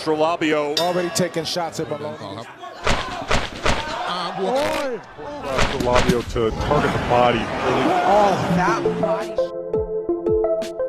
Astrolabio already taking shots at Maloney. Astrolabio to target the body. Oh, that body.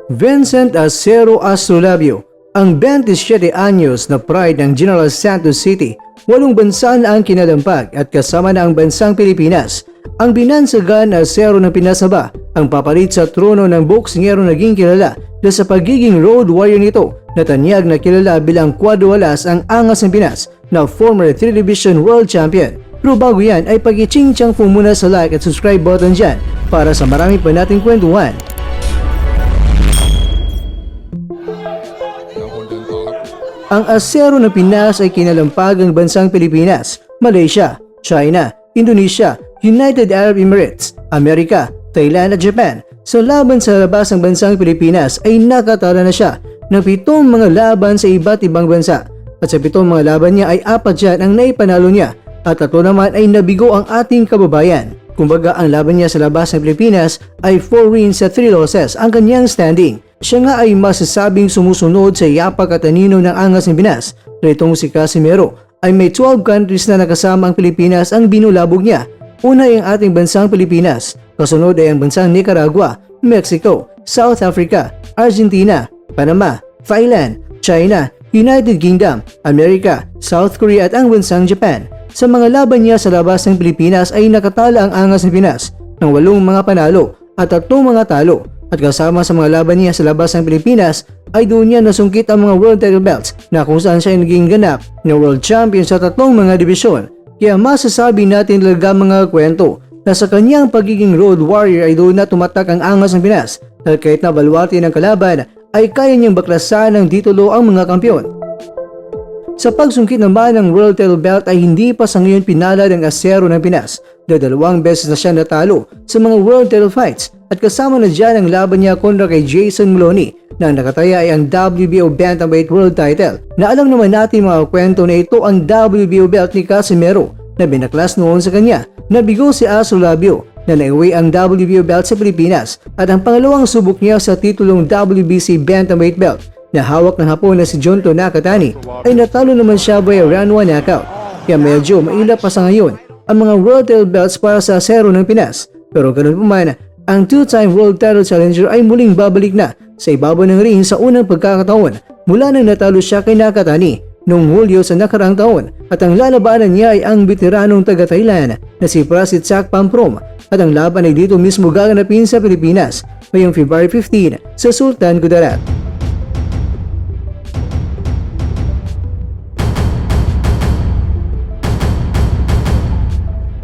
Vincent Acero Astrolabio, ang 27 anyos na pride ng General Santos City, 8 bansa na ang kinalampag at kasama na ang bansang Pilipinas. Ang binansagan na Acero ng Pinasaba ang papalit sa trono ng boksingero naging kilala dahil sa pagiging road warrior nito na tanyag na kilala bilang kwadwalas ang angas ng Pinas na former 3 Division World Champion. Pero bago yan ay pag-i-ching-chang po muna sa like at subscribe button dyan para sa marami pa nating kwentuhan. Ang Acero ng Pinas ay kinalampag ang bansang Pilipinas, Malaysia, China, Indonesia, United Arab Emirates, Amerika, Thailand at Japan. Sa laban sa labas ng bansang Pilipinas ay nakatala na siya ng 7 mga laban sa iba't ibang bansa. At sa 7 mga laban niya ay 4 dyan ang naipanalo niya at 3 naman ay nabigo ang ating kababayan. Kumbaga ang laban niya sa labas ng Pilipinas ay 4 wins at 3 losses ang kanyang standing. Siya nga ay masasabing sumusunod sa yapak at anino ng angas ng Pinas. Itong si Casimero ay may 12 countries na nakasama ang Pilipinas ang binulabog niya. Una ay ang ating bansang Pilipinas, kasunod ay ang bansang Nicaragua, Mexico, South Africa, Argentina, Panama, Thailand, China, United Kingdom, Amerika, South Korea at ang bansang Japan. Sa mga laban niya sa labas ng Pilipinas ay nakatala ang angas ng Pinas ng 8 mga panalo at 3 mga talo. At kasama sa mga laban niya sa labas ng Pilipinas ay doon niya nasungkit ang mga world title belts na kung saan siya naging ganap na world champion sa 3 mga dibisyon. Kaya masasabi natin talaga mga kwento na sa kanyang pagiging road warrior ay doon na tumatak ang angas ng Pinas dahil kahit na balwati ng kalaban ay kaya niyang baklasan ng titulo ang mga kampiyon. Sa pagsungkit naman ng world title belt ay hindi pa sa ngayon pinalad ang Acero ng Pinas dahil 2 beses na siya natalo sa mga world title fights at kasama na dyan ang laban niya kontra kay Jason Maloney na nakataya ay ang WBO Bantamweight World Title. Na alam naman natin mga kwento na ito ang WBO belt ni Casimero na binaklas noon sa kanya. Nabigo si Astrolabio na naiuwi ang WBO belt sa Pilipinas at ang pangalawang subok niya sa titulong WBC Bantamweight belt na hawak ng Hapon na si Junto Nakatani ay natalo naman siya via round 1 knockout. Kaya medyo mailap pa sa ngayon ang mga world title belts para sa Acero ng Pinas. Pero ganun pa man, ang 2-time world title challenger ay muling babalik na sa ibabaw ng ring sa unang pagkakataon mula nang natalo siya kay Nakatani noong Hulyo sa nakarang taon at ang lalabanan niya ay ang veteranong taga-Thailand na si Prasitsak Pamprom at ang laban ay dito mismo gaganapin sa Pilipinas ngayong February 15 sa Sultan Kudarat.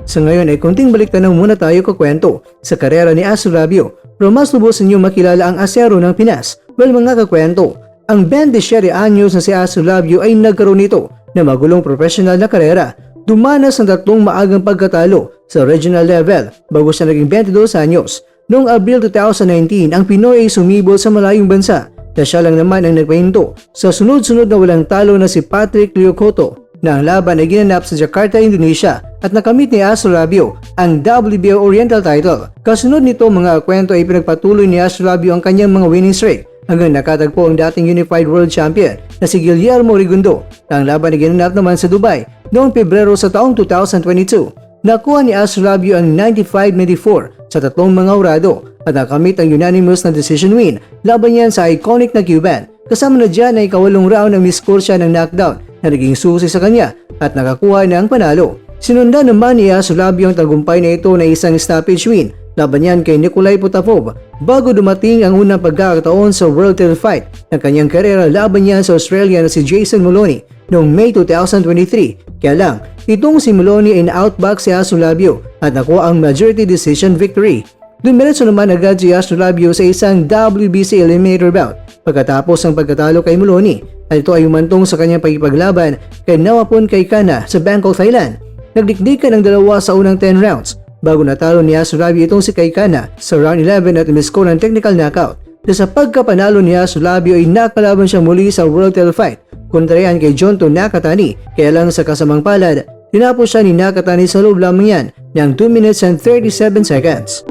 Sa ngayon ay konting baliktanaw muna tayo kakwento sa karera ni Astrolabio pero mas lubos ninyo makilala ang Acero ng Pinas. Well mga kakwento, ang 27 anyos na si Astrolabio ay nagkaroon nito na magulong professional na karera. Dumanas ng 3 maagang pagkatalo sa regional level bago siya naging 22 anyos. Noong Abril 2019, ang Pinoy ay sumibol sa malayong bansa na siya lang naman ang nagpahinto sa sunod-sunod na walang talo na si Patrick Liocoto na ang laban ay ginanap sa Jakarta, Indonesia at nakamit ni Astrolabio ang WBO Oriental title. Kasunod nito mga kwento ay pinagpatuloy ni Astrolabio ang kanyang mga winning streak hanggang nakatagpo ang dating Unified World Champion na si Guillermo Rigundo na ang laban ay ginanap naman sa Dubai noong Pebrero sa taong 2022. Nakuha ni Astrolabio ang 95-94 sa 3 mga hurado at nakamit ang unanimous na decision win laban niyan sa iconic na Cuban. Kasama na dyan ay ika-8 round ang miss-score siya ng knockdown na naging susi sa kanya at nakakuha ng panalo. Sinundan naman ni Astrolabio ang tagumpay na ito na isang stoppage win laban niyan kay Nikolai Potapov bago dumating ang unang pagkakataon sa world title fight ng kanyang karera laban niya sa Australia na si Jason Maloney noong May 2023. Kaya lang, itong si Maloney ay na-outbox si Astrolabio at nakuha ang majority decision victory. Dumiretso naman agad si Astrolabio sa isang WBC Eliminator bout pagkatapos ng pagkatalo kay Maloney at ito ay umantong sa kanyang pagkipaglaban kay Nawapon Kaikana sa Bangkok, Thailand. Nagdikdikan ang dalawa sa unang 10 rounds bago natalo ni Astrolabio itong si Kaikana sa round 11 at umisko ng technical knockout. Sa pagkapanalo ni Astrolabio ay nakalaban siya muli sa world title fight kontra yan kay Junto Nakatani, kaya lang sa kasamang palad tinapos siya ni Nakatani sa loob lamang yan ng 2 minutes and 37 seconds.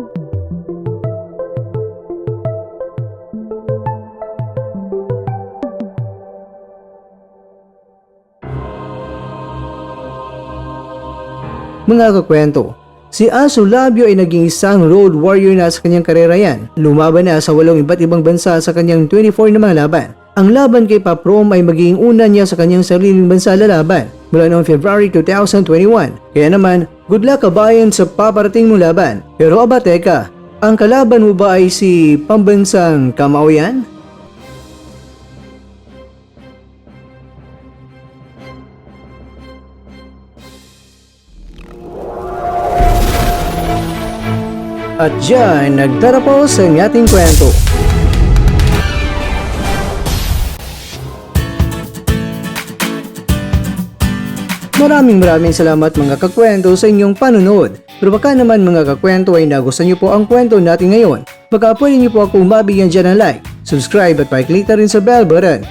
mga kakwento. Si Aso Labio ay naging isang road warrior na sa kanyang karera yan. Lumaban na sa 8 iba't ibang bansa sa kanyang 24 na mga laban. Ang laban kay Paprom ay magiging una niya sa kanyang sariling bansa lalaban mula noong February 2021. Kaya naman, good luck kabayan sa paparating mong laban. Pero aba teka, ang kalaban mo ba ay si pambansang Kamao yan? At dyan, nagtatapos ang ating kwento. Maraming salamat mga kakwento sa inyong panunod. Pero baka naman mga kakwento ay nagustuhan niyo po ang kwento natin ngayon. Baka pwede niyo po akong mabigyan dyan ng like, subscribe at pa-click na rin sa bell button.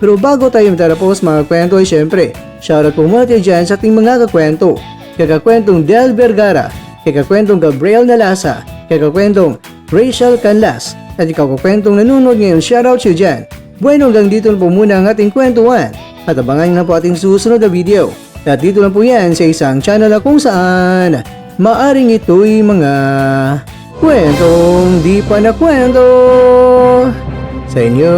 Pero bago tayo matapos mga kwento ay syempre, shoutout po muna tayo dyan sa ating mga kakwento. Kakakwentong Del Vergara, kakakwentong Gabriel Nalasa, kakakwentong Rachel Canlas, at kakakwentong nanonood ngayon, shoutout siya dyan. Bueno, hanggang dito na po muna ang ating kwentuhan. At abangan na po ating susunod na video. At dito lang po yan sa isang channel na kung saan maaring ito'y mga kwentong di pa na kwento sa inyo.